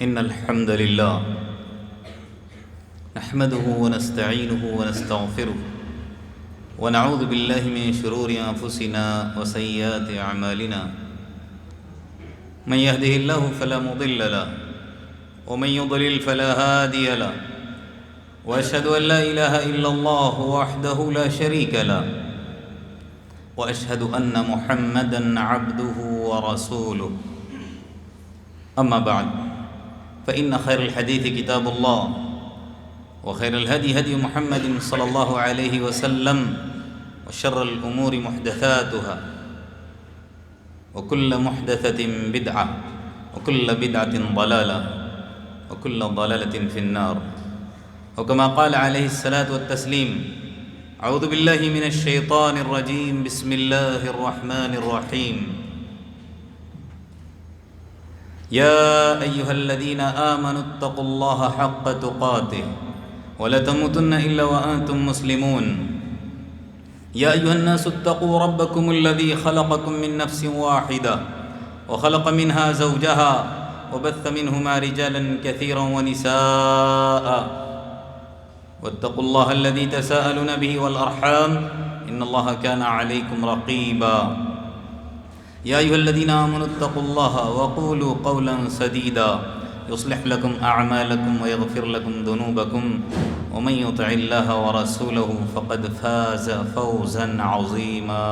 إن الحمد لله نحمده ونستعينه ونستغفره ونعوذ بالله من شرور أنفسنا وسيئات أعمالنا من يهده الله فلا مضل له ومن يضلل فلا هادي له وأشهد أن لا إله إلا الله وحده لا شريك له وأشهد أن محمدًا عبده ورسوله أما بعد فإن خير الحديث كتاب الله وخير الهدي هدي محمد صلى الله عليه وسلم وشر الأمور محدثاتها وكل محدثة بدعة وكل بدعة ضلالة وكل ضلالة في النار وكما قال عليه الصلاة والتسليم أعوذ بالله من الشيطان الرجيم بسم الله الرحمن الرحيم يا أيها الذين آمنوا اتقوا الله حق تقاته ولا تموتن إلا وأنتم مسلمون يا أيها الناس اتقوا ربكم الذي خلقكم من نفس واحدة وخلق منها زوجها وبث منهما رجالا كثيرا ونساء واتقوا الله الذي تساءلون به والأرحام إن الله كان عليكم رقيبا يا أيها الذين آمنوا اتقوا الله وقولوا قولا سديدا يصلح لكم أعمالكم ويغفر لكم ذنوبكم ومن يطع الله ورسوله فقد فاز فوزا عظيما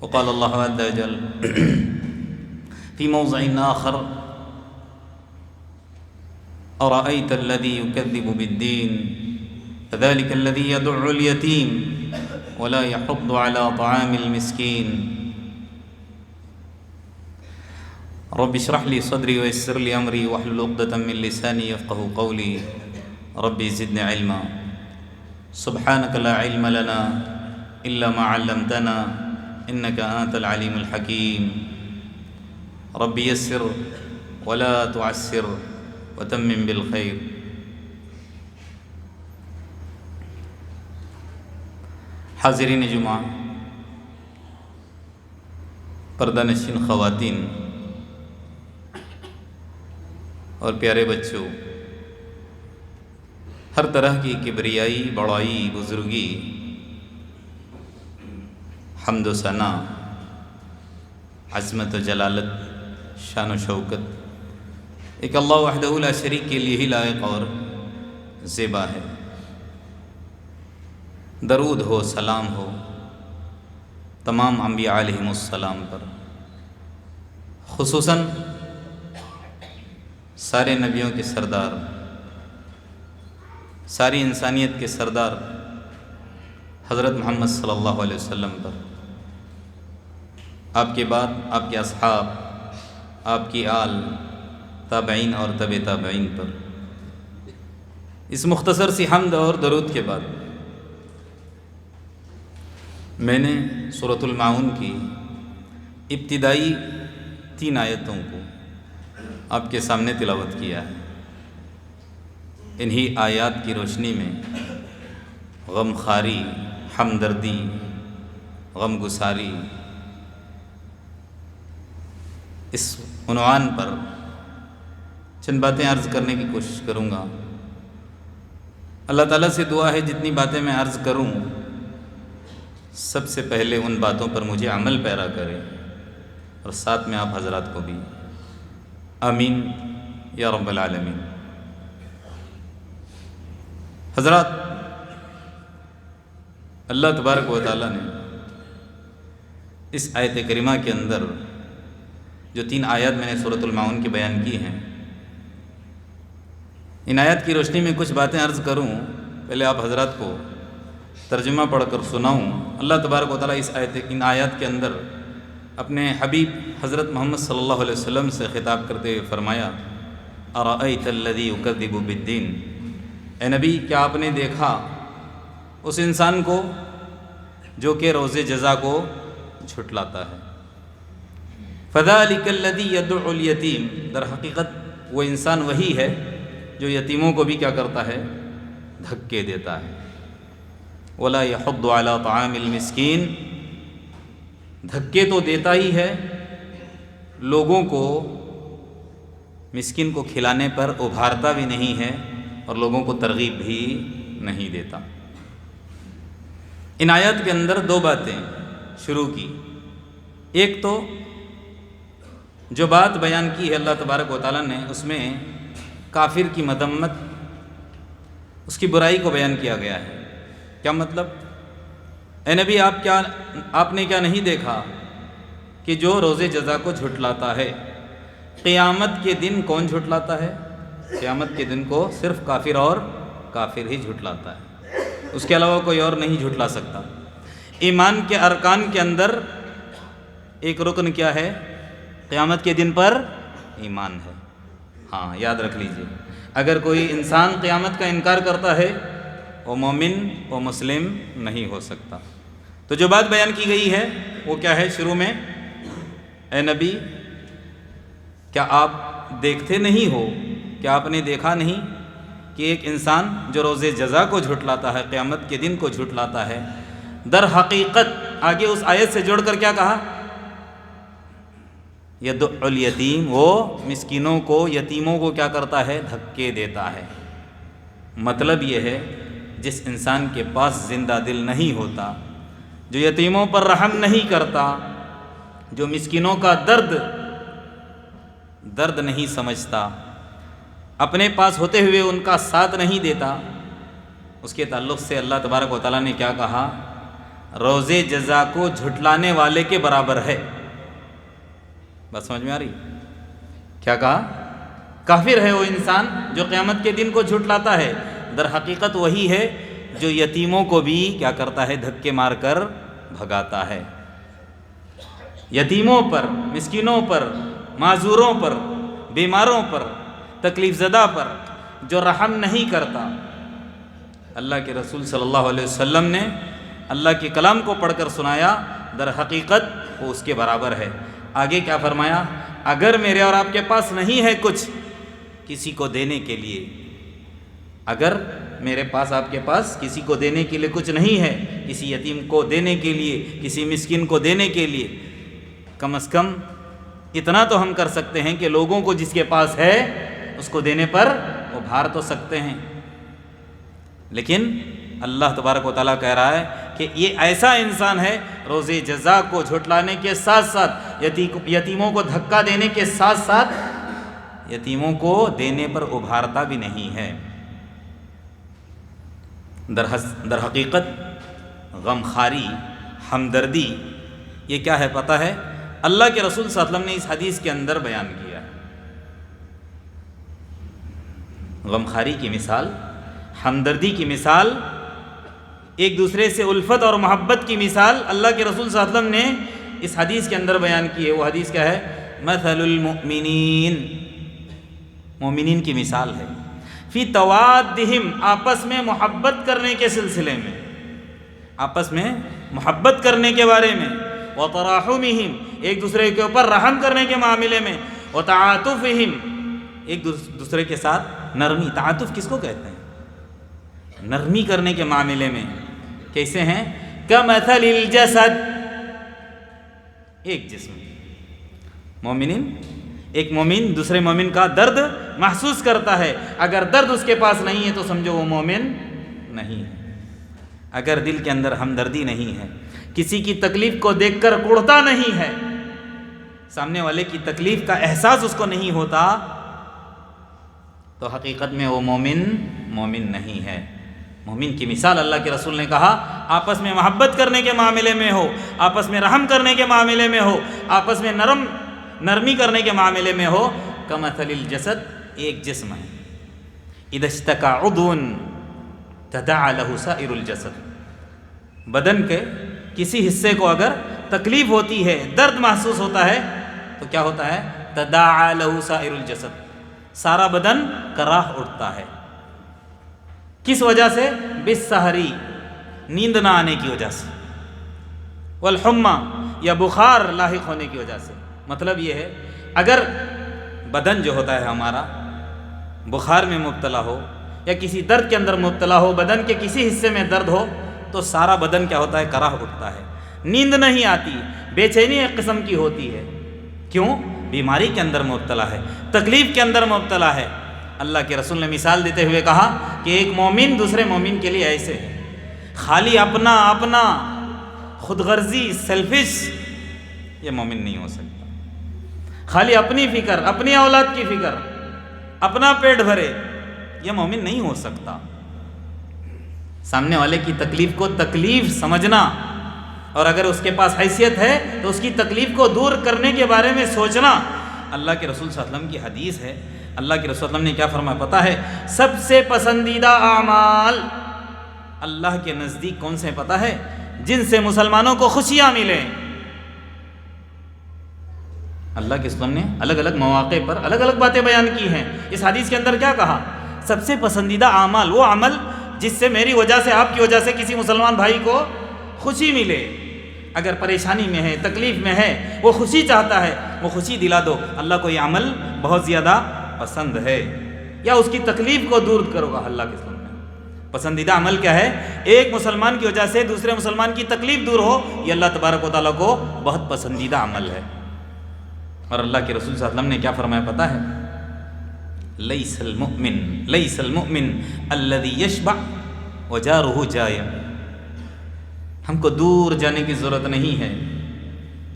وقال الله عز وجل في موضع آخر أرأيت الذي يكذب بالدين فذلك الذي يدع اليتيم ولا يحض على طعام المسكين رب اشرح لي صدري ويسر لي أمري واحلل عقدة من لساني يفقهوا قولي ربي زدني علما سبحانك لا علم لنا إلا ما علمتنا إنك أنت العليم الحكيم رب يسر ولا تعسر وتمم بالخير حاضرین جمعہ، پردہ نشین خواتین اور پیارے بچوں، ہر طرح کی کبریائی، بڑائی، بزرگی، حمد و ثنا، عظمت و جلالت، شان و شوکت ایک اللہ وحدہ لا شریک کے لیے ہی لائق اور زیبا ہے۔ درود ہو، سلام ہو تمام انبیاء علیہم السلام پر، خصوصاً سارے نبیوں کے سردار، ساری انسانیت کے سردار حضرت محمد صلی اللہ علیہ وسلم پر، آپ کے بعد آپ کے اصحاب، آپ کی آل، تابعین اور تبع تابعین پر۔ اس مختصر سی حمد اور درود کے بعد میں نے سورۃ الماعون کی ابتدائی 3 آیتوں کو آپ کے سامنے تلاوت کیا ہے۔ انہی آیات کی روشنی میں غم خواری، ہمدردی، غم گساری، اس عنوان پر چند باتیں عرض کرنے کی کوشش کروں گا۔ اللہ تعالیٰ سے دعا ہے جتنی باتیں میں عرض کروں سب سے پہلے ان باتوں پر مجھے عمل پیرا کرے، اور ساتھ میں آپ حضرات کو بھی، آمین یا رب العالمین۔ حضرات، اللہ تبارک و تعالیٰ نے اس آیت کریمہ کے اندر جو 3 آیات میں نے سورۃ الماعون کی بیان کی ہیں، ان آیات کی روشنی میں کچھ باتیں عرض کروں۔ پہلے آپ حضرات کو ترجمہ پڑھ کر سناؤں۔ اللہ تبارک و تعالیٰ ان آیات کے اندر اپنے حبیب حضرت محمد صلی اللہ علیہ وسلم سے خطاب کرتے ہوئے فرمایا، ارأیت الذی یکذب بالدین، اے نبی کیا آپ نے دیکھا اس انسان کو جو کہ روز جزا کو جھٹلاتا ہے۔ فذلک الذی یدع الیتیم، در حقیقت وہ انسان وہی ہے جو یتیموں کو بھی کیا کرتا ہے، دھکے دیتا ہے۔ ولا يحض على طعام المسکین، دھکے تو دیتا ہی ہے، لوگوں کو مسکین کو کھلانے پر ابھارتا بھی نہیں ہے اور لوگوں کو ترغیب بھی نہیں دیتا۔ ان آیات کے اندر دو باتیں شروع کی۔ ایک تو جو بات بیان کی ہے اللہ تبارک و تعالیٰ نے، اس میں کافر کی مذمت، اس کی برائی کو بیان کیا گیا ہے۔ کیا مطلب؟ اے نبی آپ نے کیا نہیں دیکھا کہ جو روز جزا کو جھٹلاتا ہے، قیامت کے دن کون جھٹلاتا ہے؟ قیامت کے دن کو صرف کافر اور کافر ہی جھٹلاتا ہے، اس کے علاوہ کوئی اور نہیں جھٹلا سکتا۔ ایمان کے ارکان کے اندر ایک رکن کیا ہے؟ قیامت کے دن پر ایمان ہے۔ ہاں یاد رکھ لیجئے، اگر کوئی انسان قیامت کا انکار کرتا ہے وہ مومن وہ مسلم نہیں ہو سکتا۔ تو جو بات بیان کی گئی ہے وہ کیا ہے؟ شروع میں اے نبی کیا آپ دیکھتے نہیں ہو، کیا آپ نے دیکھا نہیں کہ ایک انسان جو روز جزا کو جھٹلاتا ہے، قیامت کے دن کو جھٹلاتا ہے، در حقیقت آگے اس آیت سے جوڑ کر کیا کہا؟ یدع الیتیم، وہ مسکینوں کو، یتیموں کو کیا کرتا ہے؟ دھکے دیتا ہے۔ مطلب یہ ہے جس انسان کے پاس زندہ دل نہیں ہوتا، جو یتیموں پر رحم نہیں کرتا، جو مسکینوں کا درد نہیں سمجھتا، اپنے پاس ہوتے ہوئے ان کا ساتھ نہیں دیتا، اس کے تعلق سے اللہ تبارک و تعالیٰ نے کیا کہا؟ روز جزا کو جھٹلانے والے کے برابر ہے۔ بات سمجھ میں آ رہی؟ کیا کہا؟ کافر ہے وہ انسان جو قیامت کے دن کو جھٹلاتا ہے، در حقیقت وہی ہے جو یتیموں کو بھی کیا کرتا ہے؟ دھکے مار کر بھگاتا ہے۔ یتیموں پر، مسکینوں پر، معذوروں پر، بیماروں پر، تکلیف زدہ پر جو رحم نہیں کرتا، اللہ کے رسول صلی اللہ علیہ وسلم نے اللہ کے کلام کو پڑھ کر سنایا، در حقیقت وہ اس کے برابر ہے۔ آگے کیا فرمایا؟ اگر میرے اور آپ کے پاس نہیں ہے کچھ کسی کو دینے کے لیے، اگر میرے پاس آپ کے پاس کسی کو دینے کے لیے کچھ نہیں ہے، کسی یتیم کو دینے کے لیے، کسی مسکین کو دینے کے لیے، کم از کم اتنا تو ہم کر سکتے ہیں کہ لوگوں کو جس کے پاس ہے اس کو دینے پر ابھار تو سکتے ہیں۔ لیکن اللہ تبارک و تعالیٰ کہہ رہا ہے کہ یہ ایسا انسان ہے روز جزا کو جھٹلانے کے ساتھ ساتھ، یتیموں کو دھکا دینے کے ساتھ ساتھ، یتیموں کو دینے پر ابھارتا بھی نہیں ہے۔ در حقیقت غمخواری، ہمدردی، یہ کیا ہے پتہ ہے؟ اللہ کے رسول صلی اللہ علیہ وسلم نے اس حدیث کے اندر بیان کیا۔ غمخواری کی مثال، ہمدردی کی مثال، ایک دوسرے سے الفت اور محبت کی مثال اللہ کے رسول صلی اللہ علیہ وسلم نے اس حدیث کے اندر بیان کی ہے۔ وہ حدیث کیا ہے؟ مثل المؤمنین، مومنین کی مثال ہے، فی توادہم، آپس میں محبت کرنے کے سلسلے میں، آپس میں محبت کرنے کے بارے میں، وتراحمہم، ایک دوسرے کے اوپر رحم کرنے کے معاملے میں، وتعاطفہم، ایک دوسرے کے ساتھ نرمی۔ تعاطف کس کو کہتے ہیں؟ نرمی کرنے کے معاملے میں کیسے ہیں؟ کمثل الجسد، ایک جسم، مومنین، ایک مومن دوسرے مومن کا درد محسوس کرتا ہے، اگر درد اس کے پاس نہیں ہے تو سمجھو وہ مومن نہیں ہے۔ اگر دل کے اندر ہمدردی نہیں ہے، کسی کی تکلیف کو دیکھ کر کڑھتا نہیں ہے، سامنے والے کی تکلیف کا احساس اس کو نہیں ہوتا، تو حقیقت میں وہ مومن نہیں ہے۔ مومن کی مثال اللہ کے رسول نے کہا آپس میں محبت کرنے کے معاملے میں ہو، آپس میں رحم کرنے کے معاملے میں ہو، آپس میں نرمی کرنے کے معاملے میں ہو، کمثل الجسد، ایک جسم ہے، اذا اشتکى عضو تداعى له سائر الجسد، بدن کے کسی حصے کو اگر تکلیف ہوتی ہے، درد محسوس ہوتا ہے تو کیا ہوتا ہے؟ تداعى له سائر الجسد، سارا بدن کراہ اٹھتا ہے۔ کس وجہ سے؟ بالسحری، نیند نہ آنے کی وجہ سے، والحمى، یا بخار لاحق ہونے کی وجہ سے۔ مطلب یہ ہے اگر بدن جو ہوتا ہے ہمارا بخار میں مبتلا ہو یا کسی درد کے اندر مبتلا ہو، بدن کے کسی حصے میں درد ہو تو سارا بدن کیا ہوتا ہے؟ کراہ اٹھتا ہے، نیند نہیں آتی، بے چینی ایک قسم کی ہوتی ہے۔ کیوں؟ بیماری کے اندر مبتلا ہے، تکلیف کے اندر مبتلا ہے۔ اللہ کے رسول نے مثال دیتے ہوئے کہا کہ ایک مومن دوسرے مومن کے لیے ایسے ہے، خالی اپنا خود غرضی سیلفش، یہ مومن نہیں ہو سکتا۔ خالی اپنی فکر، اپنی اولاد کی فکر، اپنا پیٹ بھرے، یہ مومن نہیں ہو سکتا۔ سامنے والے کی تکلیف کو تکلیف سمجھنا، اور اگر اس کے پاس حیثیت ہے تو اس کی تکلیف کو دور کرنے کے بارے میں سوچنا۔ اللہ کے رسول صلی اللہ علیہ وسلم کی حدیث ہے، اللہ کے رسول صلی اللہ علیہ وسلم نے کیا فرمایا پتہ ہے؟ سب سے پسندیدہ اعمال اللہ کے نزدیک کون سے پتہ ہے؟ جن سے مسلمانوں کو خوشیاں ملیں۔ اللہ کے رسول نے الگ الگ مواقع پر الگ الگ باتیں بیان کی ہیں۔ اس حدیث کے اندر کیا کہا؟ سب سے پسندیدہ اعمال وہ عمل جس سے میری وجہ سے، آپ کی وجہ سے کسی مسلمان بھائی کو خوشی ملے۔ اگر پریشانی میں ہے، تکلیف میں ہے، وہ خوشی چاہتا ہے، وہ خوشی دلا دو، اللہ کو یہ عمل بہت زیادہ پسند ہے۔ یا اس کی تکلیف کو دور کرو گا۔ اللہ کے رسول نے پسندیدہ عمل کیا ہے؟ ایک مسلمان کی وجہ سے دوسرے مسلمان کی تکلیف دور ہو، یہ اللہ تبارک و تعالیٰ کو بہت پسندیدہ عمل ہے۔ اور اللہ کے رسول صلی اللہ علیہ وسلم نے کیا فرمایا پتہ ہے؟ لیس المؤمن الذی یشبع وجارہ جائع۔ ہم کو دور جانے کی ضرورت نہیں ہے۔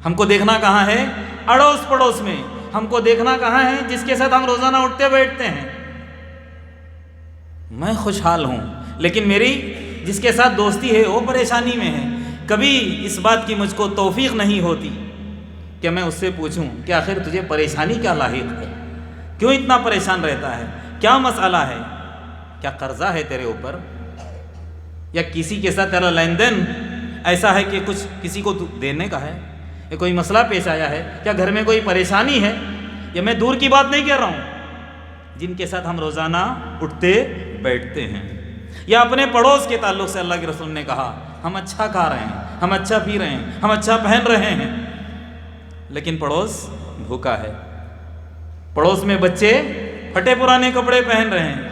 ہم کو دیکھنا کہاں ہے؟ اڑوس پڑوس میں۔ ہم کو دیکھنا کہاں ہے؟ جس کے ساتھ ہم روزانہ اٹھتے بیٹھتے ہیں۔ میں خوشحال ہوں، لیکن میری جس کے ساتھ دوستی ہے وہ پریشانی میں ہے۔ کبھی اس بات کی مجھ کو توفیق نہیں ہوتی کہ میں اس سے پوچھوں کہ آخر تجھے پریشانی کیا لاحق ہے؟ کیوں اتنا پریشان رہتا ہے؟ کیا مسئلہ ہے؟ کیا قرضہ ہے تیرے اوپر؟ یا کسی کے ساتھ تیرا لین دین ایسا ہے کہ کچھ کسی کو دینے کا ہے؟ یا کوئی مسئلہ پیش آیا ہے؟ کیا گھر میں کوئی پریشانی ہے؟ یا میں دور کی بات نہیں کر رہا ہوں، جن کے ساتھ ہم روزانہ اٹھتے بیٹھتے ہیں۔ یا اپنے پڑوس کے تعلق سے اللہ کے رسول نے کہا ہم اچھا کھا رہے ہیں، ہم اچھا پی رہے ہیں، ہم اچھا پہن رہے ہیں، لیکن پڑوس بھوکا ہے۔ پڑوس میں بچے پھٹے پرانے کپڑے پہن رہے ہیں،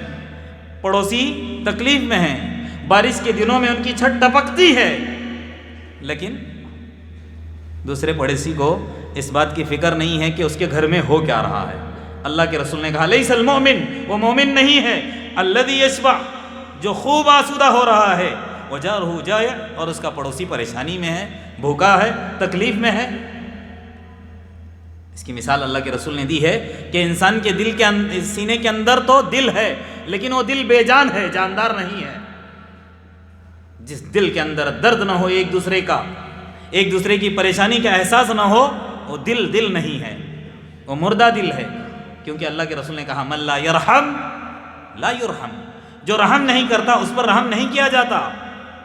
پڑوسی تکلیف میں ہیں، بارش کے دنوں میں ان کی چھت ٹپکتی ہے، لیکن دوسرے پڑوسی کو اس بات کی فکر نہیں ہے کہ اس کے گھر میں ہو کیا رہا ہے۔ اللہ کے رسول نے کہا لیس المؤمن، وہ مومن نہیں ہے، الذی یشبع، جو خوب آسودہ ہو رہا ہے، وجارہ جائع، اور اس کا پڑوسی پریشانی میں ہے، بھوکا ہے، تکلیف میں ہے۔ اس کی مثال اللہ کے رسول نے دی ہے کہ انسان کے دل کے سینے کے اندر تو دل ہے، لیکن وہ دل بے جان ہے، جاندار نہیں ہے۔ جس دل کے اندر درد نہ ہو ایک دوسرے کا، ایک دوسرے کی پریشانی کا احساس نہ ہو، وہ دل نہیں ہے، وہ مردہ دل ہے۔ کیونکہ اللہ کے رسول نے کہا من لا یرحم لا یرحم، جو رحم نہیں کرتا اس پر رحم نہیں کیا جاتا۔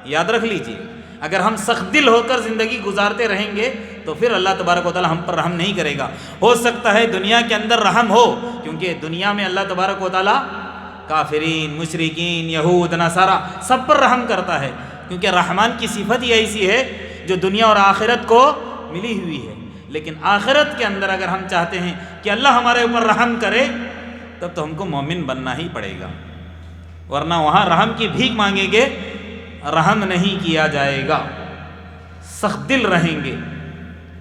یاد رکھ لیجئے، اگر ہم سخت دل ہو کر زندگی گزارتے رہیں گے تو پھر اللہ تبارک و تعالی ہم پر رحم نہیں کرے گا۔ ہو سکتا ہے دنیا کے اندر رحم ہو، کیونکہ دنیا میں اللہ تبارک و تعالی کافرین، مشرکین، یہود، نصارہ سب پر رحم کرتا ہے، کیونکہ رحمان کی صفت ہی ایسی ہے جو دنیا اور آخرت کو ملی ہوئی ہے۔ لیکن آخرت کے اندر اگر ہم چاہتے ہیں کہ اللہ ہمارے اوپر رحم کرے، تب تو ہم کو مومن بننا ہی پڑے گا، ورنہ وہاں رحم کی بھیک مانگیں گے، رحم نہیں کیا جائے گا، سخت دل رہیں گے۔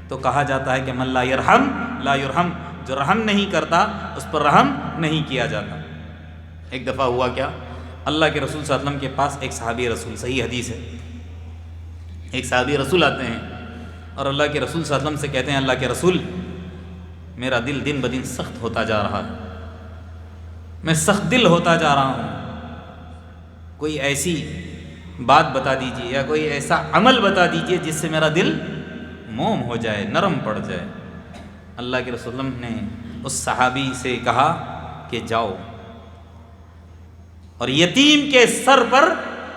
تو کہا جاتا ہے کہ من لا یرحم لا یرحم، جو رحم نہیں کرتا اس پر رحم نہیں کیا جاتا۔ ایک دفعہ ہوا کیا، اللہ کے رسول صلی اللہ علیہ وسلم کے پاس ایک صحابی رسول، صحیح حدیث ہے، ایک صحابی رسول آتے ہیں اور اللہ کے رسول صلی اللہ علیہ وسلم سے کہتے ہیں اللہ کے رسول، میرا دل دن بدن سخت ہوتا جا رہا ہے، میں سخت دل ہوتا جا رہا ہوں، کوئی ایسی بات بتا دیجیے یا کوئی ایسا عمل بتا دیجیے جس سے میرا دل موم ہو جائے، نرم پڑ جائے۔ اللہ کے رسول نے اس صحابی سے کہا کہ جاؤ اور یتیم کے سر پر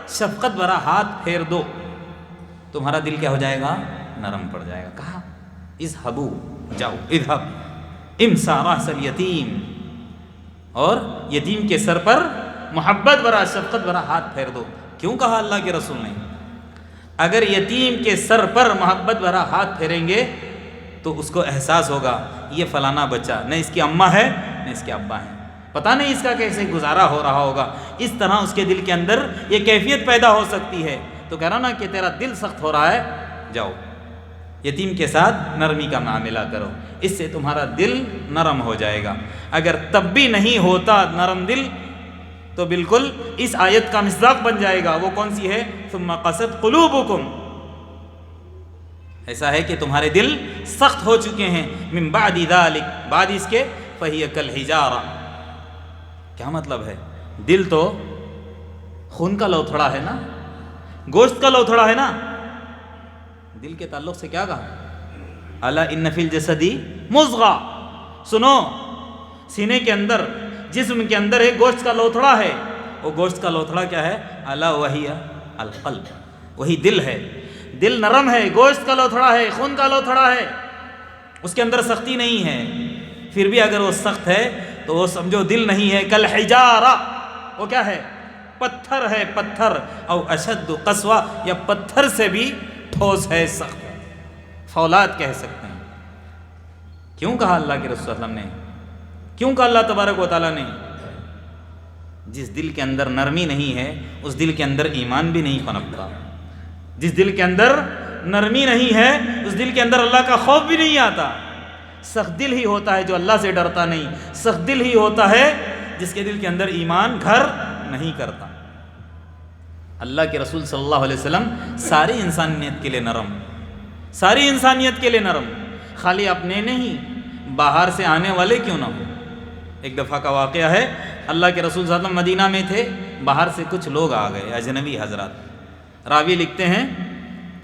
شفقت بھرا ہاتھ پھیر دو، تمہارا دل کیا ہو جائے گا؟ نرم پڑ جائے گا۔ کہا اذهبوا، جاؤ، اذهب امسا راس الیتیم، اور یتیم کے سر پر محبت بھرا، شفقت بھرا ہاتھ پھیر دو۔ کیوں کہا اللہ کے رسول نے؟ اگر یتیم کے سر پر محبت بھرا ہاتھ پھیریں گے تو اس کو احساس ہوگا یہ فلانا بچہ، نہ اس کی اماں ہے نہ اس کے ابا ہیں، پتہ نہیں اس کا کیسے گزارا ہو رہا ہوگا، اس طرح اس کے دل کے اندر یہ کیفیت پیدا ہو سکتی ہے۔ تو کہہ رہا نا کہ تیرا دل سخت ہو رہا ہے، جاؤ یتیم کے ساتھ نرمی کا معاملہ کرو، اس سے تمہارا دل نرم ہو جائے گا۔ اگر تب بھی نہیں ہوتا نرم دل تو بالکل اس آیت کا مصداق بن جائے گا، وہ کون سی ہے؟ ثم قست قلوبکم، ایسا ہے کہ تمہارے دل سخت ہو چکے ہیں، من بعد ذلک، بعد اس کے، فہی کالحجارہ، کیا مطلب ہے؟ دل تو خون کا لوتھڑا ہے نا، گوشت کا لوتھڑا ہے نا، دل کے تعلق سے کیا کہا؟ الا ان فی الجسد مضغہ، سنو سینے کے اندر، جسم کے اندر ایک گوشت کا لوتھڑا ہے، وہ گوشت کا لوتھڑا کیا ہے؟ الا وہی القلب، وہی دل ہے۔ دل نرم ہے، گوشت کا لوتھڑا ہے، خون کا لوتھڑا ہے، اس کے اندر سختی نہیں ہے، پھر بھی اگر وہ سخت ہے تو وہ سمجھو دل نہیں ہے۔ کالحجارہ، وہ کیا ہے؟ پتھر ہے، پتھر، او اشد قسوہ، یا پتھر سے بھی ٹھوس ہے، سخت ہے، فولاد کہہ سکتے ہیں۔ کیوں کہا اللہ کے رسول صلی اللہ علیہ وسلم نے؟ کیوں کہا اللہ تبارک و تعالیٰ نے؟ جس دل کے اندر نرمی نہیں ہے اس دل کے اندر ایمان بھی نہیں پنپتا، جس دل کے اندر نرمی نہیں ہے اس دل کے اندر اللہ کا خوف بھی نہیں آتا۔ سخت دل ہی ہوتا ہے جو اللہ سے ڈرتا نہیں، سخت دل ہی ہوتا ہے جس کے دل کے اندر ایمان گھر نہیں کرتا۔ اللہ کے رسول صلی اللہ علیہ وسلم ساری انسانیت کے لیے نرم، ساری انسانیت کے لیے نرم، خالی اپنے نہیں، باہر سے آنے والے کیوں نہ ہو۔ ایک دفعہ کا واقعہ ہے، اللہ کے رسول صلی اللہ علیہ وسلم مدینہ میں تھے، باہر سے کچھ لوگ آ گئے، اجنبی حضرات، راوی لکھتے ہیں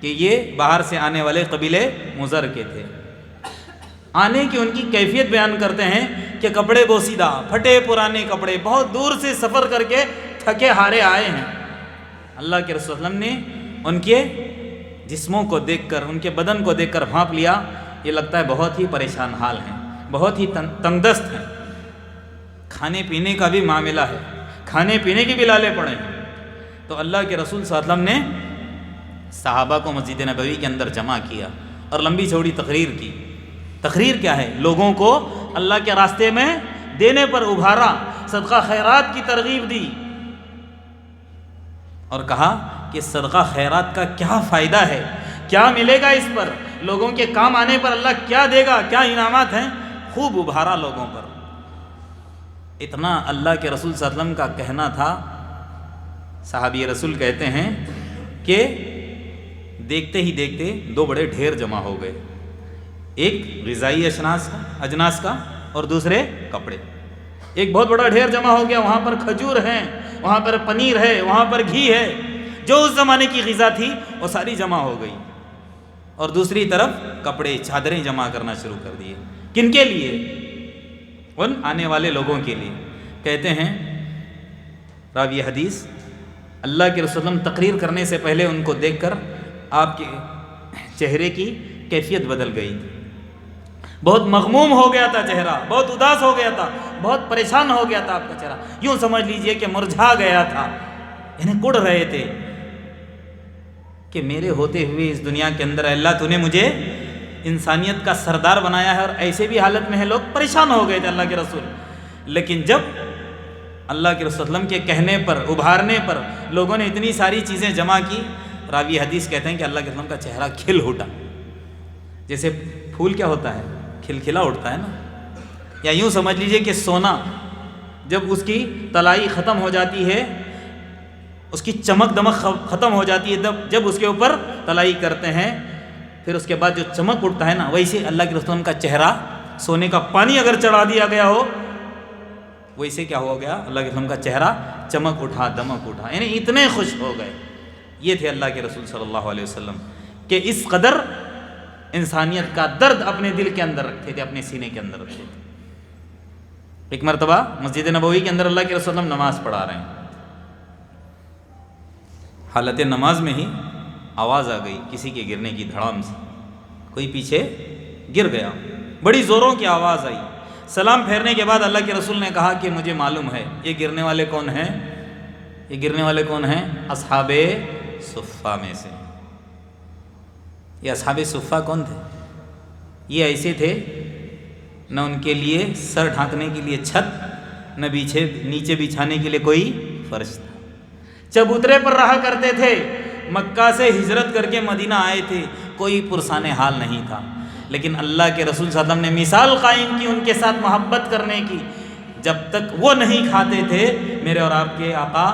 کہ یہ باہر سے آنے والے قبیلے مضر کے تھے۔ آنے کی ان کی کیفیت بیان کرتے ہیں کہ کپڑے بوسیدہ، پھٹے پرانے کپڑے، بہت دور سے سفر کر کے تھکے ہارے آئے ہیں۔ اللہ کے رسول صلی اللہ علیہ وسلم نے ان کے جسموں کو دیکھ کر، ان کے بدن کو دیکھ کر بھانپ لیا، یہ لگتا ہے بہت ہی پریشان حال ہیں، بہت ہی تنگ دست ہیں، کھانے پینے کا بھی معاملہ ہے، کھانے پینے کی بھی لالے پڑے ہیں۔ تو اللہ کے رسول صلی اللہ علیہ وسلم نے صحابہ کو مسجد نبوی کے اندر جمع کیا اور لمبی چوڑی تقریر کی۔ تقریر کیا ہے؟ لوگوں کو اللہ کے راستے میں دینے پر ابھارا، صدقہ خیرات کی ترغیب دی، اور کہا کہ صدقہ خیرات کا کیا فائدہ ہے، کیا ملے گا اس پر، لوگوں کے کام آنے پر اللہ کیا دے گا، کیا انعامات ہیں، خوب ابھارا لوگوں پر۔ اتنا اللہ کے رسول صلی اللہ علیہ وسلم کا کہنا تھا، صحابی رسول کہتے ہیں کہ دیکھتے ہی دیکھتے دو بڑے ڈھیر جمع ہو گئے، ایک غذائی اجناس کا اور دوسرے کپڑے۔ ایک بہت بڑا ڈھیر جمع ہو گیا، وہاں پر کھجور ہیں، وہاں پر پنیر ہے، وہاں پر گھی ہے، جو اس زمانے کی غذا تھی وہ ساری جمع ہو گئی، اور دوسری طرف کپڑے، چادریں جمع کرنا شروع کر دیے۔ کن کے لیے؟ ان آنے والے لوگوں کے لیے۔ کہتے ہیں راوی حدیث، اللہ کے رسول اللہ تقریر کرنے سے پہلے ان کو دیکھ کر آپ کے چہرے کی کیفیت بدل گئی، بہت مغموم ہو گیا تھا چہرہ، بہت اداس ہو گیا تھا، بہت پریشان ہو گیا تھا آپ کا چہرہ، یوں سمجھ لیجئے کہ مرجھا گیا تھا، یعنی کڑ رہے تھے کہ میرے ہوتے ہوئے اس دنیا کے اندر اللہ تو نے مجھے انسانیت کا سردار بنایا ہے، اور ایسے بھی حالت میں ہے، لوگ پریشان ہو گئے تھے اللہ کے رسول۔ لیکن جب اللہ کے رسول وسلم کے کہنے پر، ابھارنے پر لوگوں نے اتنی ساری چیزیں جمع کی، راوی حدیث کہتے ہیں کہ اللہ کے رسول کا چہرہ کھل اٹھا، جیسے پھول کیا ہوتا ہے، کھلکھلا اٹھتا ہے نا، یا یوں سمجھ لیجئے کہ سونا جب اس کی طلائی ختم ہو جاتی ہے، اس کی چمک دمک ختم ہو جاتی ہے، جب اس کے اوپر طلائی کرتے ہیں پھر اس کے بعد جو چمک اٹھتا ہے نا، ویسے اللہ کے رسول کا چہرہ، سونے کا پانی اگر چڑھا دیا گیا ہو ویسے کیا ہو گیا، اللہ کے رسول کا چہرہ چمک اٹھا، دمک اٹھا، یعنی اتنے خوش ہو گئے۔ یہ تھے اللہ کے رسول صلی اللہ علیہ وسلم کہ اس قدر انسانیت کا درد اپنے دل کے اندر رکھتے تھے، اپنے سینے کے اندر رکھتے تھے۔ ایک مرتبہ مسجد نبوی کے اندر اللہ کے رسول نماز پڑھا رہے ہیں، حالت نماز میں ہی آواز آ گئی کسی کے گرنے کی، دھڑام سے کوئی پیچھے گر گیا، بڑی زوروں کی آواز آئی۔ سلام پھیرنے کے بعد اللہ کے رسول نے کہا کہ مجھے معلوم ہے یہ گرنے والے کون ہیں، یہ گرنے والے کون ہیں؟ اصحاب صفہ میں سے۔ یہ اصحاب صفہ کون تھے؟ یہ ایسے تھے نہ ان کے لیے سر ڈھانکنے کے لیے چھت، نہ نیچے بچھانے کے لیے کوئی فرش تھا، چبوترے پر رہا کرتے تھے، مکہ سے ہجرت کر کے مدینہ آئے تھے، کوئی پرسان حال نہیں تھا، لیکن اللہ کے رسول صلی اللہ علیہ وسلم نے مثال قائم کی ان کے ساتھ محبت کرنے کی۔ جب تک وہ نہیں کھاتے تھے، میرے اور آپ کے آقا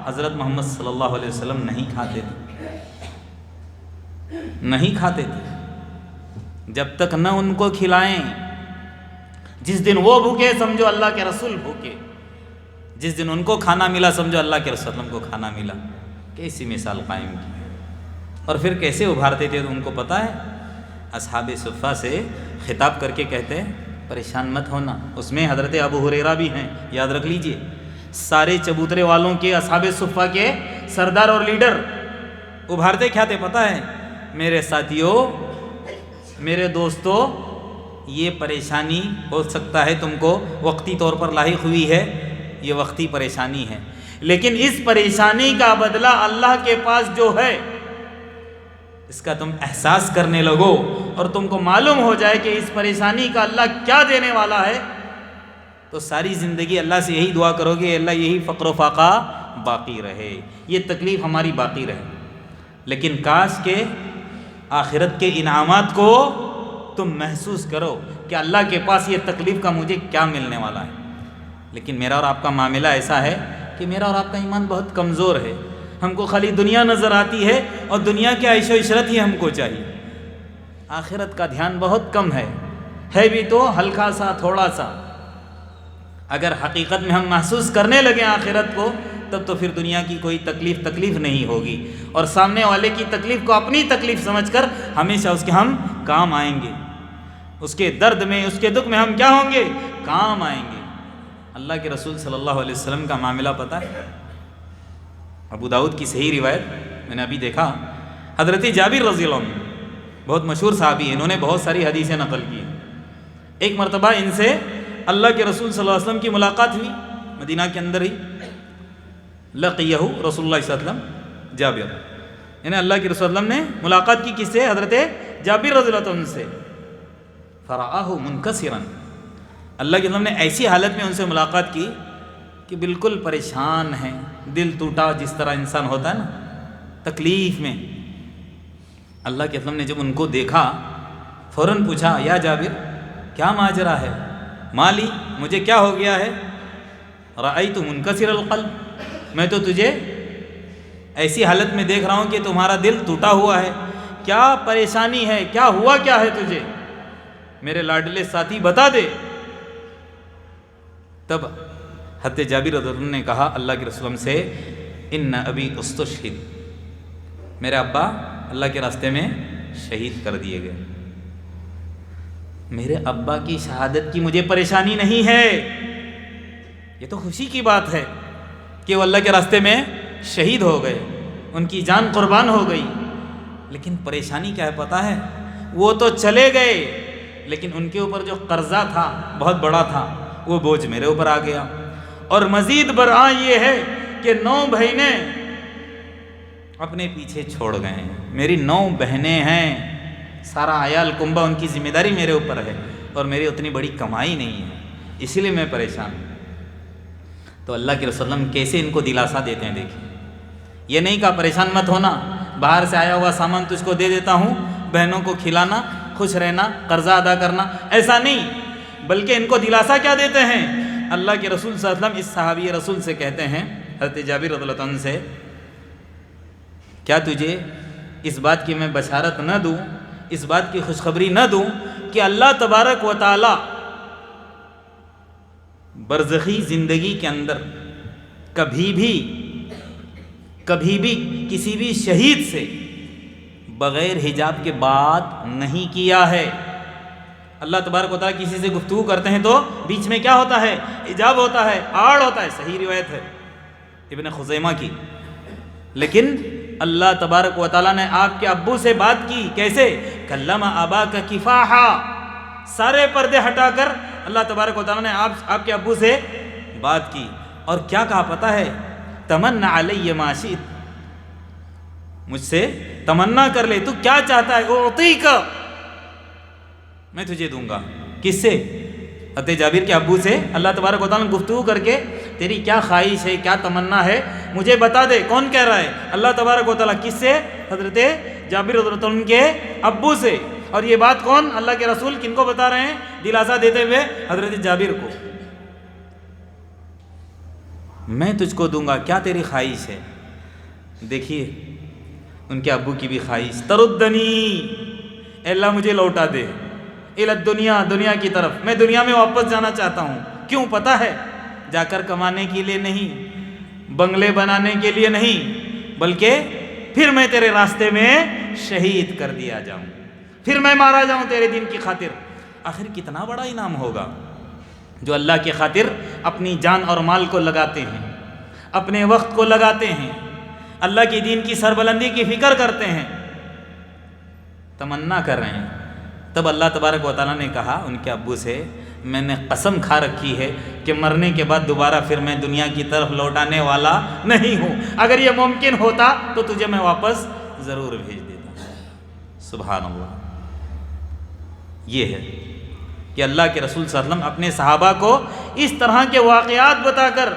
حضرت محمد صلی اللہ علیہ وسلم نہیں کھاتے تھے، نہیں کھاتے تھے جب تک نہ ان کو کھلائیں۔ جس دن وہ بھوکے سمجھو اللہ کے رسول بھوکے، جس دن ان کو کھانا ملا سمجھو اللہ کے رسول کو کھانا ملا۔ کیسی مثال قائم کی، اور پھر کیسے ابھارتے تھے، تو ان کو پتہ ہے، اصحاب صفہ سے خطاب کر کے کہتے ہیں پریشان مت ہونا۔ اس میں حضرت ابو ہریرہ بھی ہیں، یاد رکھ لیجئے، سارے چبوترے والوں کے اصحاب صفہ کے سردار اور لیڈر۔ ابھارتے کیا تھے پتہ ہے؟ میرے ساتھیوں، میرے دوستوں، یہ پریشانی ہو سکتا ہے تم کو وقتی طور پر لاحق ہوئی ہے، یہ وقتی پریشانی ہے، لیکن اس پریشانی کا بدلہ اللہ کے پاس جو ہے اس کا تم احساس کرنے لگو، اور تم کو معلوم ہو جائے کہ اس پریشانی کا اللہ کیا دینے والا ہے، تو ساری زندگی اللہ سے یہی دعا کرو گے، اللہ یہی فقر و فاقہ باقی رہے، یہ تکلیف ہماری باقی رہے۔ لیکن کاش کہ آخرت کے انعامات کو تم محسوس کرو کہ اللہ کے پاس یہ تکلیف کا مجھے کیا ملنے والا ہے۔ لیکن میرا اور آپ کا معاملہ ایسا ہے کہ میرا اور آپ کا ایمان بہت کمزور ہے، ہم کو خالی دنیا نظر آتی ہے، اور دنیا کی عیش و عشرت ہی ہم کو چاہیے، آخرت کا دھیان بہت کم ہے بھی تو ہلکا سا، تھوڑا سا۔ اگر حقیقت میں ہم محسوس کرنے لگیں آخرت کو، تب تو پھر دنیا کی کوئی تکلیف نہیں ہوگی، اور سامنے والے کی تکلیف کو اپنی تکلیف سمجھ کر ہمیشہ اس کے ہم کام آئیں گے، اس کے درد میں، اس کے دکھ میں ہم کیا ہوں گے؟ کام آئیں گے۔ اللہ کے رسول صلی اللہ علیہ وسلم کا معاملہ پتہ ہے؟ ابو داؤد کی صحیح روایت میں نے ابھی دیکھا، حضرت جابر رضی اللہ عنہ بہت مشہور صحابی ہیں، انہوں نے بہت ساری حدیثیں نقل کی۔ ایک مرتبہ ان سے اللہ کے رسول صلی اللہ علیہ وسلم کی ملاقات ہوئی، مدینہ کے اندر ہی۔ لقیہ رسول اللہ صلی اللہ علیہ وسلم جابر، یعنی اللہ کے رسول صلی اللہ علیہ وسلم نے ملاقات کی کس سے؟ حضرت جابر رضی اللہ عنہ سے۔ فرآہ منکسرا، اللہ کے رسول نے ایسی حالت میں ان سے ملاقات کی کہ بالکل پریشان ہیں، دل ٹوٹا جس طرح انسان ہوتا ہے نا تکلیف میں۔ اللہ کے رسول نے جب ان کو دیکھا فوراً پوچھا، یا جابر کیا ماجرا ہے؟ مالی، مجھے کیا ہو گیا ہے؟ رأیت منکسر القلب، میں تو تجھے ایسی حالت میں دیکھ رہا ہوں کہ تمہارا دل ٹوٹا ہوا ہے، کیا پریشانی ہے؟ کیا ہوا کیا ہے تجھے؟ میرے لاڈلے ساتھی بتا دے۔ تب حضرت جابر رضی اللہ عنہ نے کہا اللہ کے رسول سے، ان ابی استشہد، میرے ابا اللہ کے راستے میں شہید کر دیے گئے۔ میرے ابا کی شہادت کی مجھے پریشانی نہیں ہے، یہ تو خوشی کی بات ہے کہ وہ اللہ کے راستے میں شہید ہو گئے، ان کی جان قربان ہو گئی۔ لیکن پریشانی کیا ہے پتہ ہے؟ وہ تو چلے گئے، لیکن ان کے اوپر جو قرضہ تھا بہت بڑا تھا، وہ بوجھ میرے اوپر آ گیا۔ اور مزید برآں یہ ہے کہ 9 بہنیں اپنے پیچھے چھوڑ گئے ہیں، میری 9 بہنیں ہیں، سارا عیال کنبہ ان کی ذمہ داری میرے اوپر ہے، اور میری اتنی بڑی کمائی نہیں ہے، اسی لیے میں پریشان ہوں۔ تو اللہ کے رسول اللہ کیسے ان کو دلاسا دیتے ہیں، دیکھیں، یہ نہیں کہا پریشان مت ہونا، باہر سے آیا ہوا سامان تجھ کو دے دیتا ہوں، بہنوں کو کھلانا، خوش رہنا، قرضہ ادا کرنا، ایسا نہیں، بلکہ ان کو دلاسا کیا دیتے ہیں؟ اللہ کے رسول صلی اللہ علیہ وسلم اس صحابی رسول سے کہتے ہیں، حضرت جابر رضی اللہ عنہ سے، کیا تجھے اس بات کی میں بشارت نہ دوں، اس بات کی خوشخبری نہ دوں کہ اللہ تبارک و تعالی برزخی زندگی کے اندر کبھی بھی کسی بھی شہید سے بغیر حجاب کے بات نہیں کیا ہے۔ اللہ تبارک و تعالیٰ کسی سے گفتگو کرتے ہیں تو بیچ میں کیا ہوتا ہے؟ حجاب ہوتا ہے، آڑ ہوتا ہے، صحیح روایت ہے ابن خزیمہ کی۔ لیکن اللہ تبارک و تعالیٰ نے آپ کے ابو سے بات کی، کیسے؟ کلم اباک کفاحا، سارے پردے ہٹا کر اللہ تبارک و تعالیٰ نے آپ کے ابو سے بات کی، اور کیا کہا پتہ ہے؟ تمنا علی ما شئت، مجھ سے تمنا کر لے، تو کیا چاہتا ہے؟ اعطیک، میں تجھے دوں گا۔ کس سے؟ حضرت جابر کے ابو سے اللہ تبارک و تعالیٰ نے گفتگو کر کے، تیری کیا خواہش ہے، کیا تمنا ہے، مجھے بتا دے۔ کون کہہ رہا ہے؟ اللہ تبارک و تعالیٰ۔ کس سے؟ حضرت جابر رضی اللہ عنہ کے ابو سے. اور یہ بات کون؟ اللہ کے رسول کن کو بتا رہے ہیں؟ دلاسا دیتے ہوئے حضرت جابر کو. میں تجھ کو دوں گا، کیا تیری خواہش ہے؟ دیکھیے ان کے ابو کی بھی خواہش، تردنی، اے اللہ مجھے لوٹا دے، الی الدنیا، دنیا کی طرف، میں دنیا میں واپس جانا چاہتا ہوں. کیوں؟ پتہ ہے جا کر کمانے کے لیے نہیں، بنگلے بنانے کے لیے نہیں، بلکہ پھر میں تیرے راستے میں شہید کر دیا جاؤں، پھر میں مارا جاؤں تیرے دین کی خاطر. آخر کتنا بڑا انعام ہوگا جو اللہ کی خاطر اپنی جان اور مال کو لگاتے ہیں، اپنے وقت کو لگاتے ہیں، اللہ کی دین کی سربلندی کی فکر کرتے ہیں، تمنا کر رہے ہیں. تب اللہ تبارک و تعالیٰ نے کہا ان کے ابو سے، میں نے قسم کھا رکھی ہے کہ مرنے کے بعد دوبارہ پھر میں دنیا کی طرف لوٹانے والا نہیں ہوں. اگر یہ ممکن ہوتا تو تجھے میں واپس ضرور بھیج دیتا. سبحان اللہ. یہ ہے کہ اللہ کے رسول صلی اللہ علیہ وسلم اپنے صحابہ کو اس طرح کے واقعات بتا کر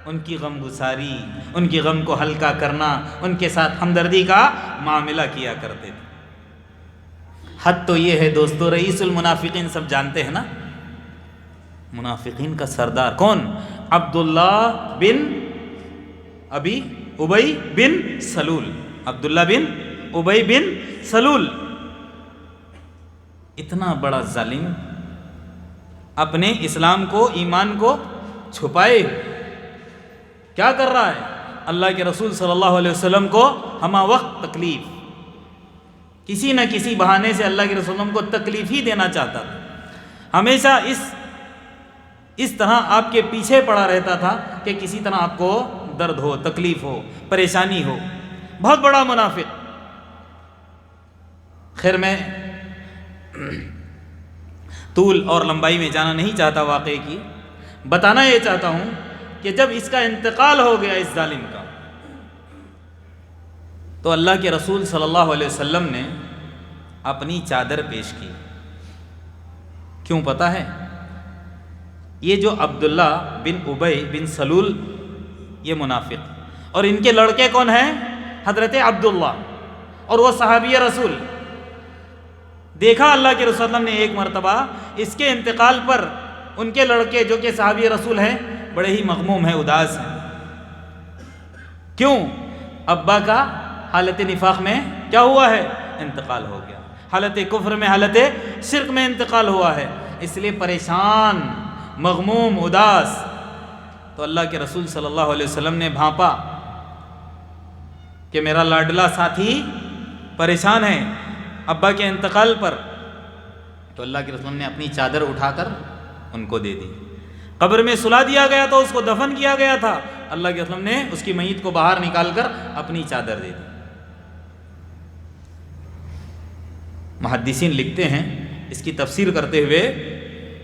ان کی غم گساری، ان کی غم کو ہلکا کرنا، ان کے ساتھ ہمدردی کا معاملہ کیا کرتے تھے. حد تو یہ ہے دوستو، رئیس المنافقین سب جانتے ہیں نا، منافقین کا سردار کون؟ عبداللہ بن ابی بن سلول. عبداللہ بن ابی بن سلول، اتنا بڑا ظالم، اپنے اسلام کو، ایمان کو چھپائے کیا کر رہا ہے؟ اللہ کے رسول صلی اللہ علیہ وسلم کو ہمہ وقت تکلیف، کسی نہ کسی بہانے سے اللہ کے رسول کو تکلیف ہی دینا چاہتا تھا. ہمیشہ اس طرح آپ کے پیچھے پڑا رہتا تھا کہ کسی طرح آپ کو درد ہو، تکلیف ہو، پریشانی ہو. بہت بڑا منافق. خیر میں طول اور لمبائی میں جانا نہیں چاہتا، واقعے کی بتانا یہ چاہتا ہوں کہ جب اس کا انتقال ہو گیا اس ظالم کا، تو اللہ کے رسول صلی اللہ علیہ وسلم نے اپنی چادر پیش کی. کیوں پتہ ہے؟ یہ جو عبداللہ بن ابی بن سلول، یہ منافق، اور ان کے لڑکے کون ہیں؟ حضرت عبداللہ، اور وہ صحابی رسول. دیکھا اللہ کے رسول صلی اللہ علیہ وسلم نے ایک مرتبہ اس کے انتقال پر ان کے لڑکے جو کہ صحابی رسول ہیں بڑے ہی مغموم ہیں، اداس ہیں. کیوں؟ ابا کا حالت نفاق میں کیا ہوا ہے؟ انتقال ہو گیا. حالت کفر میں، حالت شرک میں انتقال ہوا ہے، اس لیے پریشان، مغموم، اداس. تو اللہ کے رسول صلی اللہ علیہ وسلم نے بھانپا کہ میرا لاڈلا ساتھی پریشان ہے ابا کے انتقال پر. تو اللہ کے رسول نے اپنی چادر اٹھا کر ان کو دے دی. قبر میں سلا دیا گیا تو اس کو دفن کیا گیا تھا، اللہ کے رسول نے اس کی میت کو باہر نکال کر اپنی چادر دے دی. محدثین لکھتے ہیں اس کی تفسیر کرتے ہوئے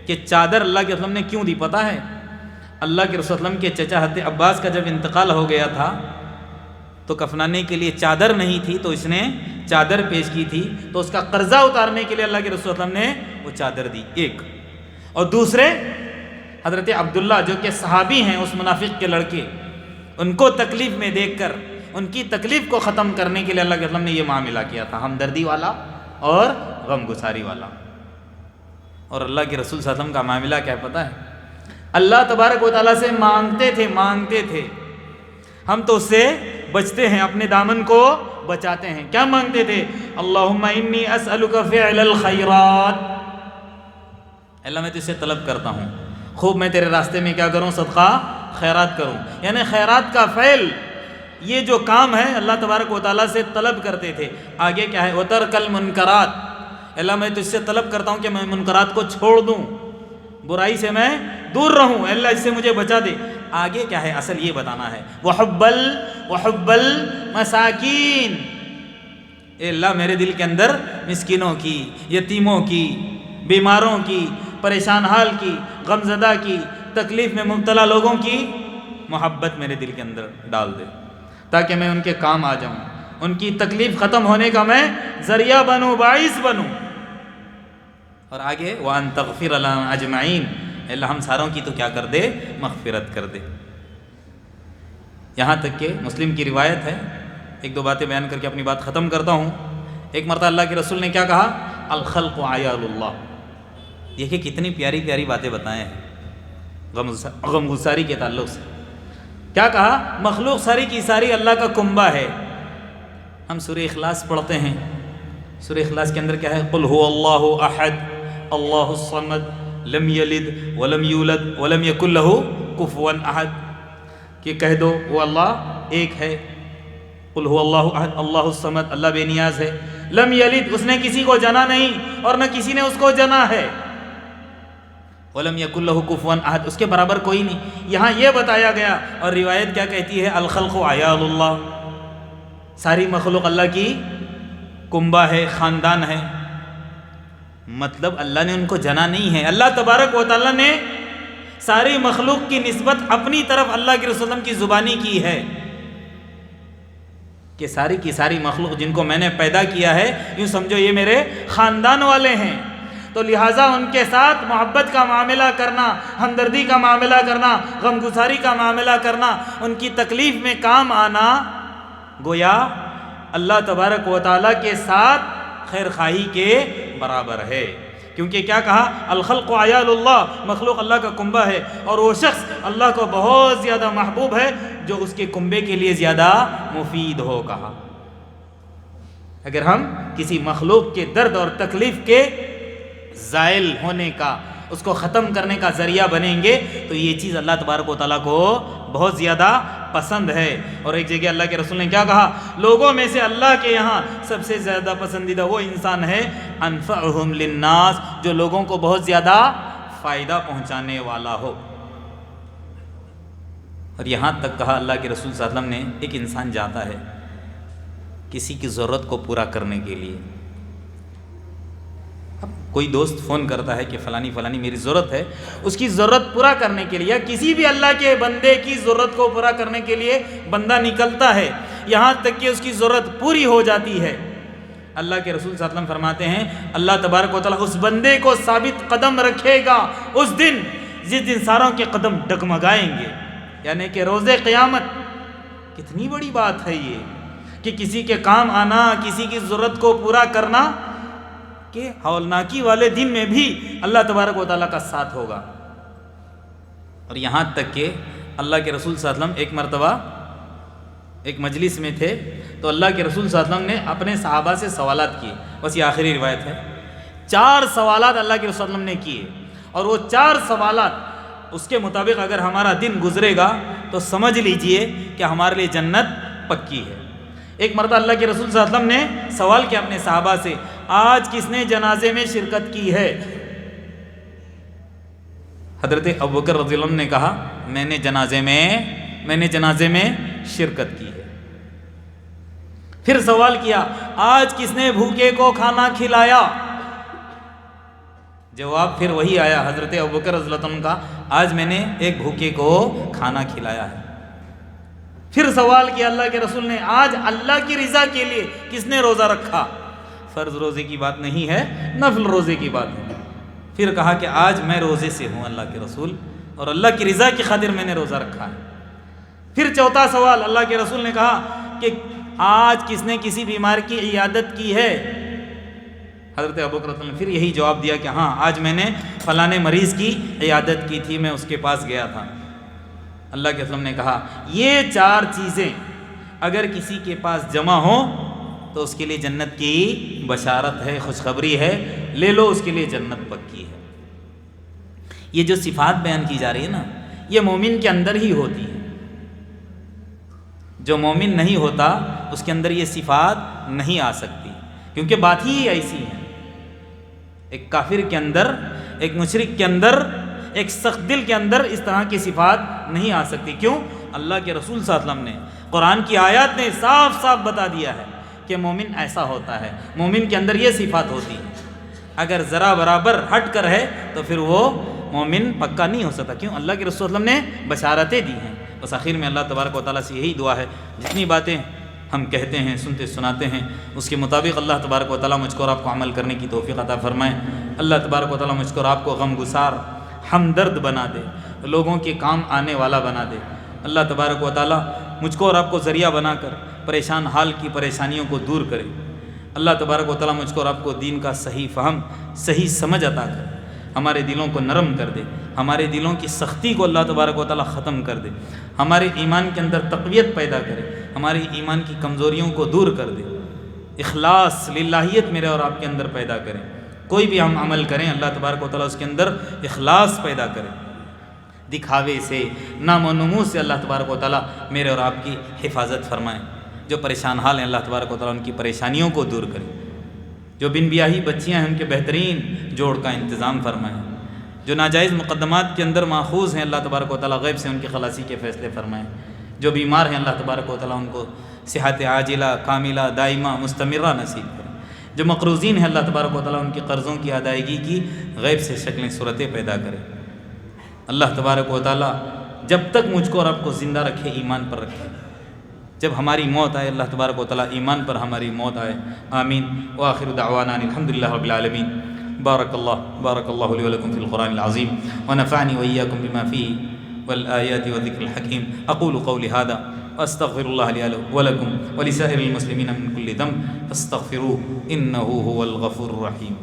کہ چادر اللہ کے رسول نے کیوں دی پتہ ہے؟ اللہ کے رسول صلی اللہ علیہ وسلم کے چچا حضرت عباس کا جب انتقال ہو گیا تھا تو کفنانے کے لیے چادر نہیں تھی، تو اس نے چادر پیش کی تھی. تو اس کا قرضہ اتارنے کے لیے اللہ کے رسول صلی اللہ علیہ وسلم نے وہ چادر دی، ایک. اور دوسرے حضرت عبداللہ جو کہ صحابی ہیں، اس منافق کے لڑکے، ان کو تکلیف میں دیکھ کر ان کی تکلیف کو ختم کرنے کے لیے اللہ کے رسول نے یہ معاملہ کیا تھا، ہمدردی والا اور غم گساری والا. اور اللہ کے رسول صلی اللہ علیہ وسلم کا معاملہ کیا پتہ ہے؟ اللہ تبارک و تعالیٰ سے مانگتے تھے. ہم تو اس سے بچتے ہیں، اپنے دامن کو بچاتے ہیں. کیا مانگتے تھے؟ اللہم انی اسألک فعل الخیرات، اللہ میں تجھ سے طلب کرتا ہوں خوب میں تیرے راستے میں کیا کروں؟ صدقہ خیرات کروں. یعنی خیرات کا فعل، یہ جو کام ہے اللہ تبارک و تعالیٰ سے طلب کرتے تھے. آگے کیا ہے؟ وترک المنکرات، اللہ میں تجھ سے طلب کرتا ہوں کہ میں منکرات کو چھوڑ دوں، برائی سے میں دور رہوں، اللہ اس سے مجھے بچا دے. آگے کیا ہے؟ اصل یہ بتانا ہے. وحب المساکین، اے اللہ میرے دل کے اندر مسکینوں کی، یتیموں کی، بیماروں کی، پریشان حال کی، غمزدہ کی، تکلیف میں مبتلا لوگوں کی محبت میرے دل کے اندر ڈال دے، تاکہ میں ان کے کام آ جاؤں، ان کی تکلیف ختم ہونے کا میں ذریعہ بنوں، باعث بنوں. اور آگے وَأَن تَغْفِرَ لَنَا أَجْمَعِينَ، اللہ ہم ساروں کی تو کیا کر دے؟ مغفرت کر دے. یہاں تک کہ مسلم کی روایت ہے، ایک دو باتیں بیان کر کے اپنی بات ختم کرتا ہوں۔ ایک مرتبہ اللہ کے رسول نے کیا کہا؟ الخلق عیال اللہ۔ دیکھیں کتنی پیاری پیاری باتیں بتائیں ہیں غم گساری کے تعلق سے۔ کیا کہا؟ مخلوق ساری کی ساری اللہ کا کنبہ ہے۔ ہم سورہ اخلاص پڑھتے ہیں، سورہ اخلاص کے اندر کیا ہے؟ قل هو اللہ احد اللہ الصمد لم یلد ولم یولد ولم یکن لہ کفوا احد، کہ کہہ دو وہ اللہ ایک ہے۔ قل هو اللہ احد اللہ الصمد، اللہ بے نیاز ہے۔ لم یلد، اس نے کسی کو جنا نہیں اور نہ کسی نے اس کو جنا ہے۔ ولم یکن لہ کفوا احد، اس کے برابر کوئی نہیں۔ یہاں یہ بتایا گیا، اور روایت کیا کہتی ہے؟ الخلق عیال اللہ، ساری مخلوق اللہ کی کنبہ ہے، خاندان ہے۔ مطلب اللہ نے ان کو جنا نہیں ہے۔ اللہ تبارک و تعالیٰ نے ساری مخلوق کی نسبت اپنی طرف اللہ کے رسول اللہ کی زبانی کی ہے کہ ساری کی ساری مخلوق جن کو میں نے پیدا کیا ہے، یوں سمجھو یہ میرے خاندان والے ہیں، تو لہٰذا ان کے ساتھ محبت کا معاملہ کرنا، ہمدردی کا معاملہ کرنا، غم گساری کا معاملہ کرنا، ان کی تکلیف میں کام آنا، گویا اللہ تبارک و تعالیٰ کے ساتھ خیر خواہی کے برابر ہے۔ کیونکہ کیا کہا؟ الخلق عیال اللہ، مخلوق اللہ کا کنبہ ہے، اور وہ شخص اللہ کو بہت زیادہ محبوب ہے جو اس کے کنبے کے لیے زیادہ مفید ہو۔ کہا اگر ہم کسی مخلوق کے درد اور تکلیف کے زائل ہونے کا، اس کو ختم کرنے کا ذریعہ بنیں گے تو یہ چیز اللہ تبارک و تعالیٰ کو بہت زیادہ پسند ہے۔ اور ایک جگہ اللہ کے رسول نے کیا کہا؟ لوگوں میں سے اللہ کے یہاں سب سے زیادہ پسندیدہ وہ انسان ہے انفعہم للناس، جو لوگوں کو بہت زیادہ فائدہ پہنچانے والا ہو۔ اور یہاں تک کہا اللہ کے رسول صلی اللہ علیہ وسلم نے، ایک انسان جاتا ہے کسی کی ضرورت کو پورا کرنے کے لیے، کوئی دوست فون کرتا ہے کہ فلانی فلانی میری ضرورت ہے، اس کی ضرورت پورا کرنے کے لیے، یا کسی بھی اللہ کے بندے کی ضرورت کو پورا کرنے کے لیے بندہ نکلتا ہے، یہاں تک کہ اس کی ضرورت پوری ہو جاتی ہے، اللہ کے رسول صلی اللہ علیہ وسلم فرماتے ہیں اللہ تبارک و تعالیٰ اس بندے کو ثابت قدم رکھے گا اس دن جس دن ساروں کے قدم ڈگمگائیں گے، یعنی کہ روز قیامت۔ کتنی بڑی بات ہے یہ کہ کسی کے کام آنا، کسی کی ضرورت کو پورا کرنا، کہ ہولناکی والے دن میں بھی اللہ تبارک و تعالیٰ کا ساتھ ہوگا۔ اور یہاں تک کہ اللہ کے رسول صلی اللہ علیہ وسلم ایک مرتبہ ایک مجلس میں تھے تو اللہ کے رسول صلی اللہ علیہ وسلم نے اپنے صحابہ سے سوالات کیے، بس یہ آخری روایت ہے۔ 4 سوالات اللہ کے رسول صلی اللہ علیہ وسلم نے کیے، اور وہ 4 سوالات اس کے مطابق اگر ہمارا دن گزرے گا تو سمجھ لیجئے کہ ہمارے لیے جنت پکی ہے۔ ایک مرتبہ اللہ کے رسول صلی اللہ علیہ وسلم نے سوال کیا اپنے صحابہ سے، آج کس نے جنازے میں شرکت کی ہے؟ حضرت ابوبکر رضی اللہ عنہ نے کہا میں نے جنازے میں شرکت کی ہے۔ پھر سوال کیا آج کس نے بھوکے کو کھانا کھلایا؟ جواب پھر وہی آیا حضرت ابوبکر رضی اللہ عنہ کا، آج میں نے ایک بھوکے کو کھانا کھلایا ہے۔ پھر سوال کیا اللہ کے رسول نے، آج اللہ کی رضا کے لیے کس نے روزہ رکھا؟ فرض روزے کی بات نہیں ہے، نفل روزے کی بات ہے۔ پھر کہا کہ آج میں روزے سے ہوں اللہ کے رسول، اور اللہ کی رضا کی خاطر میں نے روزہ رکھا ہے۔ پھر چوتھا سوال اللہ کے رسول نے کہا کہ آج کس نے کسی بیمار کی عیادت کی ہے؟ حضرت ابوبکر رضی اللہ عنہ نے پھر یہی جواب دیا کہ ہاں آج میں نے فلانے مریض کی عیادت کی تھی، میں اس کے پاس گیا تھا۔ اللہ کے رسول نے کہا یہ 4 چیزیں اگر کسی کے پاس جمع ہوں تو اس کے لیے جنت کی بشارت ہے، خوشخبری ہے، لے لو، اس کے لیے جنت پکی ہے۔ یہ جو صفات بیان کی جا رہی ہے نا، یہ مومن کے اندر ہی ہوتی ہے۔ جو مومن نہیں ہوتا اس کے اندر یہ صفات نہیں آ سکتی، کیونکہ بات ہی ایسی ہے۔ ایک کافر کے اندر، ایک مشرک کے اندر، ایک سخت دل کے اندر اس طرح کی صفات نہیں آ سکتی۔ کیوں؟ اللہ کے رسول صلی اللہ علیہ وسلم نے، قرآن کی آیات نے صاف صاف بتا دیا ہے کہ مومن ایسا ہوتا ہے، مومن کے اندر یہ صفات ہوتی ہے۔ اگر ذرا برابر ہٹ کر ہے تو پھر وہ مومن پکا نہیں ہو سکتا۔ کیوں؟ اللہ کے رسول صلی اللہ علیہ وسلم نے بشارتیں دی ہیں۔ بس آخر میں اللہ تبارک و تعالیٰ سے یہی دعا ہے، جتنی باتیں ہم کہتے ہیں، سنتے سناتے ہیں، اس کے مطابق اللہ تبارک و تعالیٰ مجھ کو اور آپ کو عمل کرنے کی توفیق عطا فرمائے۔ اللہ تبارک و تعالیٰ مجھ کو اور آپ کو غم گسار، ہمدرد بنا دے، لوگوں کے کام آنے والا بنا دے۔ اللہ تبارک و تعالیٰ مجھ کو اور آپ کو ذریعہ بنا کر پریشان حال کی پریشانیوں کو دور کرے۔ اللہ تبارک و تعالیٰ مجھ کو اور آپ کو دین کا صحیح فہم، صحیح سمجھ عطا کرے، ہمارے دلوں کو نرم کر دے، ہمارے دلوں کی سختی کو اللہ تبارک و تعالیٰ ختم کر دے، ہمارے ایمان کے اندر تقویت پیدا کرے، ہمارے ایمان کی کمزوریوں کو دور کر دے، اخلاص للہیت میرے اور آپ کے اندر پیدا کرے۔ کوئی بھی ہم عمل کریں اللہ تبارک و تعالیٰ اس کے اندر اخلاص پیدا کرے، دکھاوے سے، نام و نمو سے اللہ تبارک و تعالیٰ میرے اور آپ کی حفاظت فرمائے۔ جو پریشان حال ہیں اللہ تبارک و تعالیٰ ان کی پریشانیوں کو دور کرے۔ جو بن بیاہی بچیاں ہیں ان کے بہترین جوڑ کا انتظام فرمائے۔ جو ناجائز مقدمات کے اندر ماخوذ ہیں اللہ تبارک و تعالیٰ غیب سے ان کی خلاصی کے فیصلے فرمائیں۔ جو بیمار ہیں اللہ تبارک و تعالیٰ ان کو صحت عاجلہ کاملہ دائمہ مستمرہ نصیب کریں۔ جو مقروضین ہیں اللہ تبارک و تعالیٰ ان کے قرضوں کی ادائیگی کی غیب سے شکلیں صورتیں پیدا کرے۔ اللہ تبارک و تعالیٰ جب تک مجھ کو اور آپ کو زندہ رکھے ایمان پر رکھے، جب ہماری موت آئے اللہ تبارک و تعالیٰ ایمان پر ہماری موت آئے، آمین۔ وآخر دعوانا الحمدللہ رب العالمین۔ بارک اللہ لی ولکم فی القرآن العظیم ونفعنی وإیاکم بما فیہ والآیات والذکر الحکیم۔ اقول قولی ھذا واستغفر اللہ لی ولکم ولسائر المسلمین من کل ذنب فاستغفروہ انہ ھو الغفور الرحیم۔